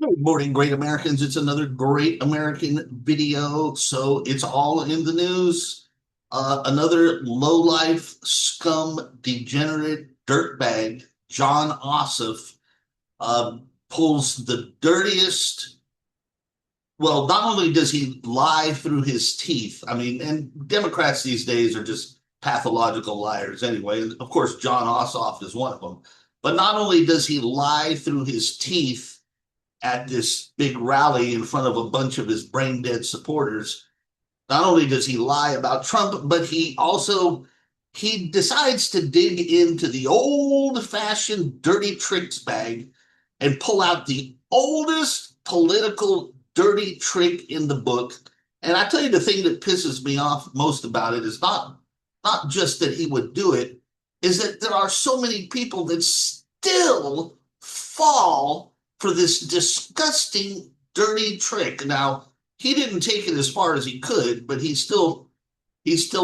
Good morning, great Americans. It's another great American video. So it's all in the news. Another lowlife, scum, degenerate dirtbag, Jon Ossoff, pulls the dirtiest. Well, not only does he lie through his teeth, I mean, and Democrats these days are just pathological liars anyway. And of course, Jon Ossoff is one of them. But not only does he lie through his teeth at this big rally in front of a bunch of his brain dead supporters. Not only does he lie about Trump, but he decides to dig into the old-fashioned dirty tricks bag and pull out the oldest political dirty trick in the book. And I tell you, the thing that pisses me off most about it is not just that he would do it, is that there are so many people that still fall for this disgusting, dirty trick. Now, he didn't take it as far as he could, but he still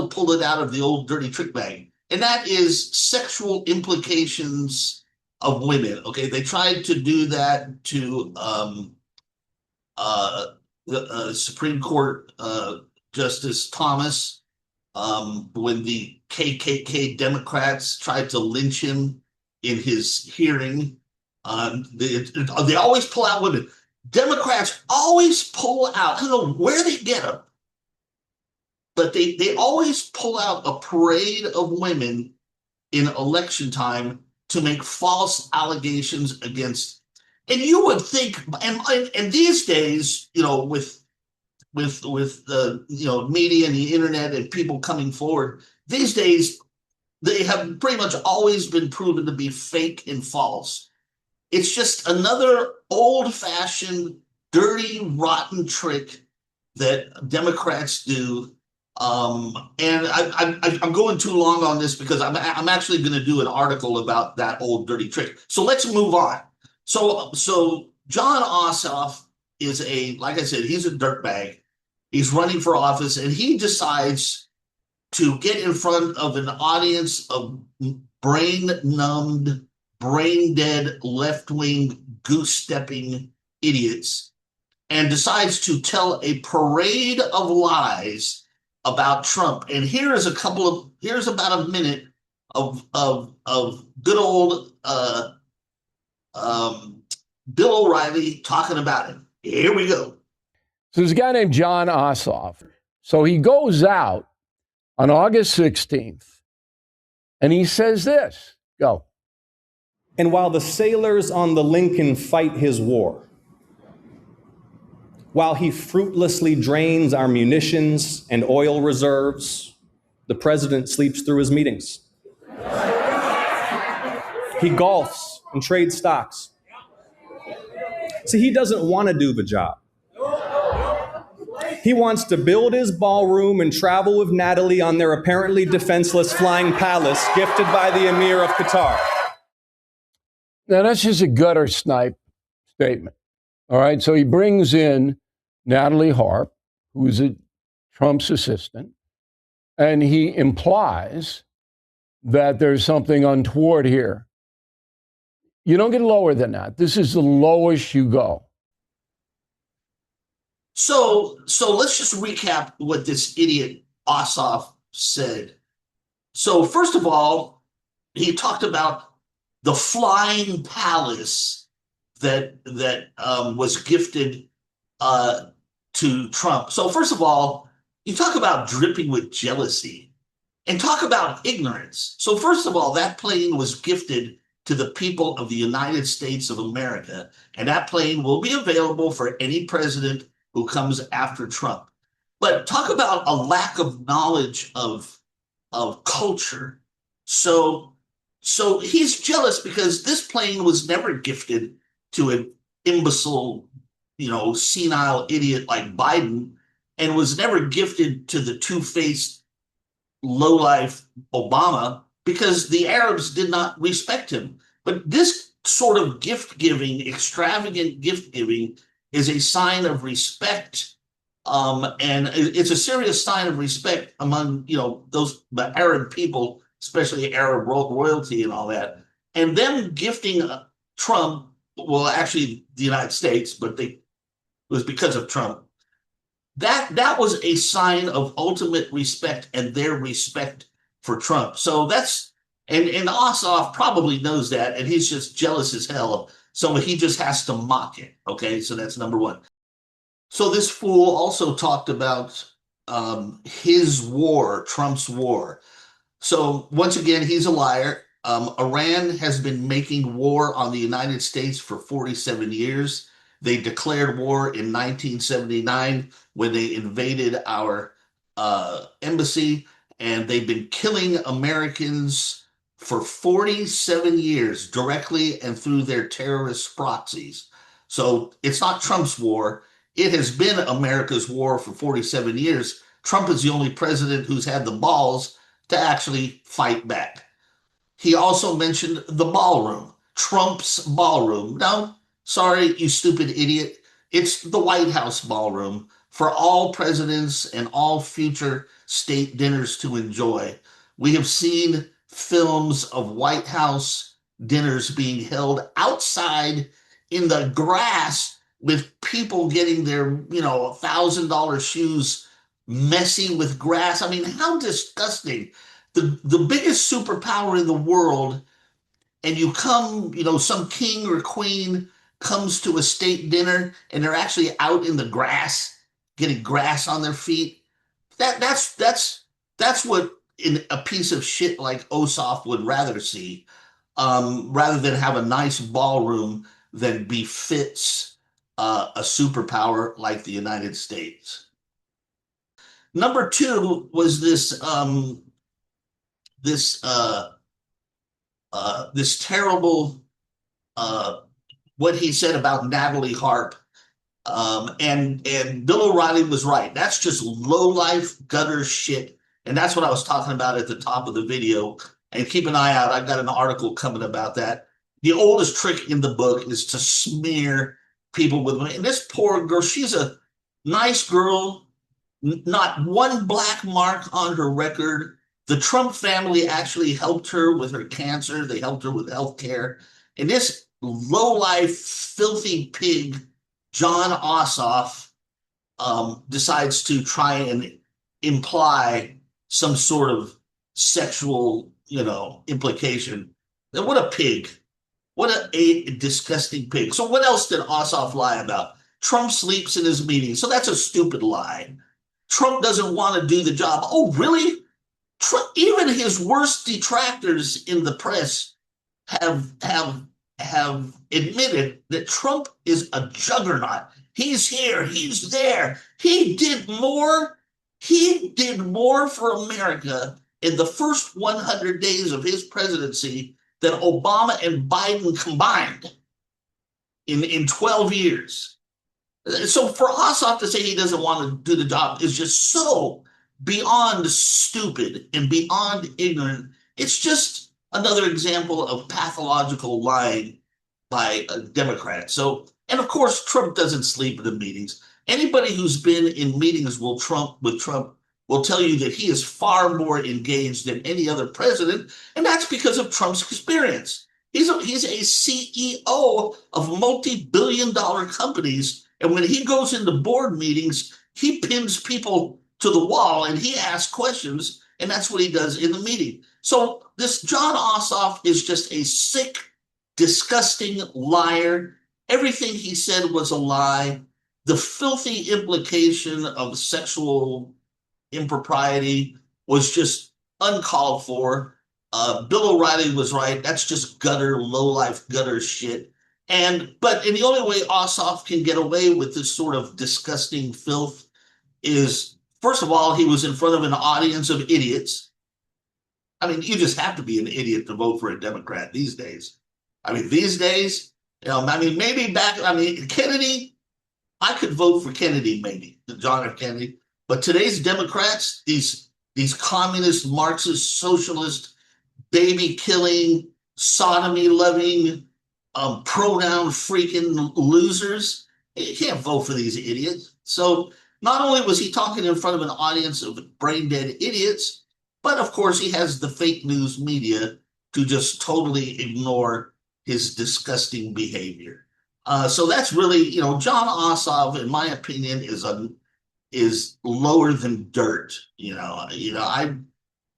pulled it out of the old dirty trick bag. And that is sexual implications of women. Okay, they tried to do that to the Supreme Court Justice Thomas when the KKK Democrats tried to lynch him in his hearing. They always pull out women. Democrats always pull out. I don't know where they get them, but they always pull out a parade of women in election time to make false allegations against. And you would think, and these days, with the media and the internet and people coming forward, these days they have pretty much always been proven to be fake and false. It's just another old-fashioned, dirty, rotten trick that Democrats do. And I'm going too long on this because I'm actually going to do an article about that old dirty trick. So let's move on. So Jon Ossoff is like I said, he's a dirtbag. He's running for office, and he decides to get in front of an audience of brain-numbed, brain-dead, left-wing, goose-stepping idiots and decides to tell a parade of lies about Trump. And here's about a minute of good old Bill O'Reilly talking about him. Here we go. So there's a guy named Jon Ossoff. So he goes out on August 16th and he says this. Go. And while the sailors on the Lincoln fight his war, while he fruitlessly drains our munitions and oil reserves, the president sleeps through his meetings. He golfs and trades stocks. See, he doesn't want to do the job. He wants to build his ballroom and travel with Natalie on their apparently defenseless flying palace gifted by the Emir of Qatar. Now, that's just a gutter snipe statement. All right. So he brings in Natalie Harp, who's Trump's assistant, and he implies that there's something untoward here. You don't get lower than that. This is the lowest you go. So let's just recap what this idiot Ossoff said. So first of all, he talked about the flying palace that was gifted to Trump. So first of all, you talk about dripping with jealousy and talk about ignorance. So first of all, that plane was gifted to the people of the United States of America, and that plane will be available for any president who comes after Trump. But talk about a lack of knowledge of culture. So he's jealous because this plane was never gifted to an imbecile, senile idiot like Biden, and was never gifted to the two-faced lowlife Obama because the Arabs did not respect him. But this sort of gift-giving, extravagant gift-giving, is a sign of respect, and it's a serious sign of respect among the Arab people, especially Arab royalty and all that. And them gifting Trump well, actually the United States, but it was because of Trump. That was a sign of ultimate respect and their respect for Trump. So and Ossoff probably knows that, and he's just jealous as hell. So he just has to mock it. Okay, so that's number one. So this fool also talked about his war, Trump's war. So once again, he's a liar. Iran has been making war on the United States for 47 years. They declared war in 1979 when they invaded our embassy, and they've been killing Americans for 47 years directly and through their terrorist proxies. So it's not Trump's war. It has been America's war for 47 years. Trump is the only president who's had the balls to actually fight back. He also mentioned the ballroom, Trump's ballroom. No, sorry, you stupid idiot. It's the White House ballroom for all presidents and all future state dinners to enjoy. We have seen films of White House dinners being held outside in the grass with people getting their, $1,000 shoes messy with grass. I mean, how disgusting. The biggest superpower in the world, and you come, some king or queen comes to a state dinner and they're actually out in the grass, getting grass on their feet. That's what in a piece of shit like Ossoff would rather see, rather than have a nice ballroom that befits a superpower like the United States. Number two was this terrible what he said about Natalie Harp. And Bill O'Reilly was right. That's just low-life gutter shit. And that's what I was talking about at the top of the video. And keep an eye out. I've got an article coming about that. The oldest trick in the book is to smear people with money. And this poor girl, she's a nice girl, not one black mark on her record. The Trump family actually helped her with her cancer. They helped her with health care. And this low-life, filthy pig, Jon Ossoff, decides to try and imply some sort of sexual, implication. And what a pig. What a disgusting pig. So what else did Ossoff lie about? Trump sleeps in his meetings. So that's a stupid lie. Trump doesn't want to do the job. Oh, really? Even his worst detractors in the press have admitted that Trump is a juggernaut. He's here, he's there. He did more for America in the first 100 days of his presidency than Obama and Biden combined in 12 years. So for Ossoff to say he doesn't want to do the job is just so beyond stupid and beyond ignorant. It's just another example of pathological lying by a Democrat. So, and of course, Trump doesn't sleep in the meetings. Anybody who's been in meetings with Trump will tell you that he is far more engaged than any other president, and that's because of Trump's experience. He's a CEO of multi-billion-dollar companies, and when he goes into board meetings, he pins people to the wall and he asks questions, and that's what he does in the meeting. So this Jon Ossoff is just a sick, disgusting liar. Everything he said was a lie. The filthy implication of sexual impropriety was just uncalled for. Bill O'Reilly was right. That's just gutter, low-life gutter shit. But the only way Ossoff can get away with this sort of disgusting filth is, first of all, he was in front of an audience of idiots. I mean, you just have to be an idiot to vote for a Democrat these days. I mean, these days, maybe Kennedy, I could vote for Kennedy, maybe, John F. Kennedy. But today's Democrats, these communist, Marxist, socialist, baby-killing, sodomy-loving, pronoun-freaking losers, you can't vote for these idiots. So not only was he talking in front of an audience of brain-dead idiots, but of course he has the fake news media to just totally ignore his disgusting behavior. So that's really, Jon Ossoff, in my opinion, is lower than dirt. I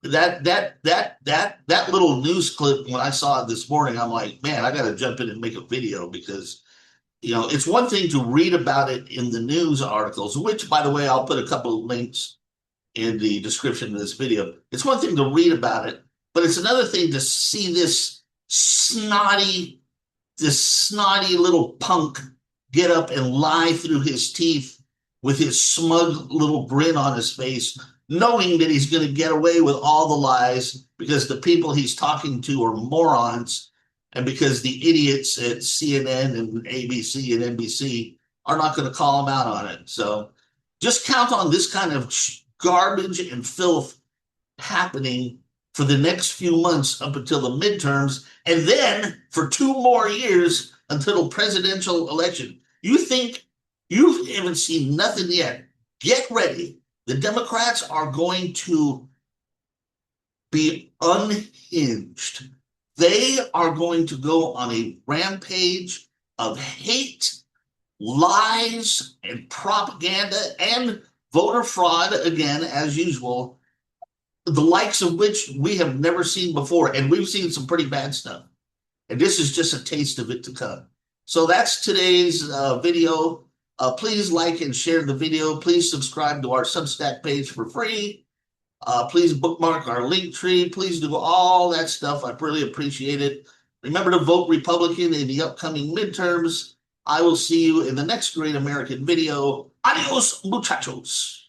that little news clip when I saw it this morning, I'm like, man, I got to jump in and make a video because it's one thing to read about it in the news articles, which, by the way, I'll put a couple of links in the description of this video. It's one thing to read about it, but it's another thing to see this snotty little punk get up and lie through his teeth with his smug little grin on his face, knowing that he's going to get away with all the lies because the people he's talking to are morons and because the idiots at CNN and ABC and NBC are not going to call him out on it. So just count on this kind of garbage and filth happening for the next few months up until the midterms, and then for 2 more years until the presidential election. You think you haven't seen nothing yet? Get ready. The Democrats are going to be unhinged. They are going to go on a rampage of hate, lies, and propaganda, and voter fraud, again, as usual, the likes of which we have never seen before. And we've seen some pretty bad stuff. And this is just a taste of it to come. So that's today's video. Please like and share the video. Please subscribe to our Substack page for free. Please bookmark our link tree. Please do all that stuff. I really appreciate it. Remember to vote Republican in the upcoming midterms. I will see you in the next Great American video. Adios, muchachos.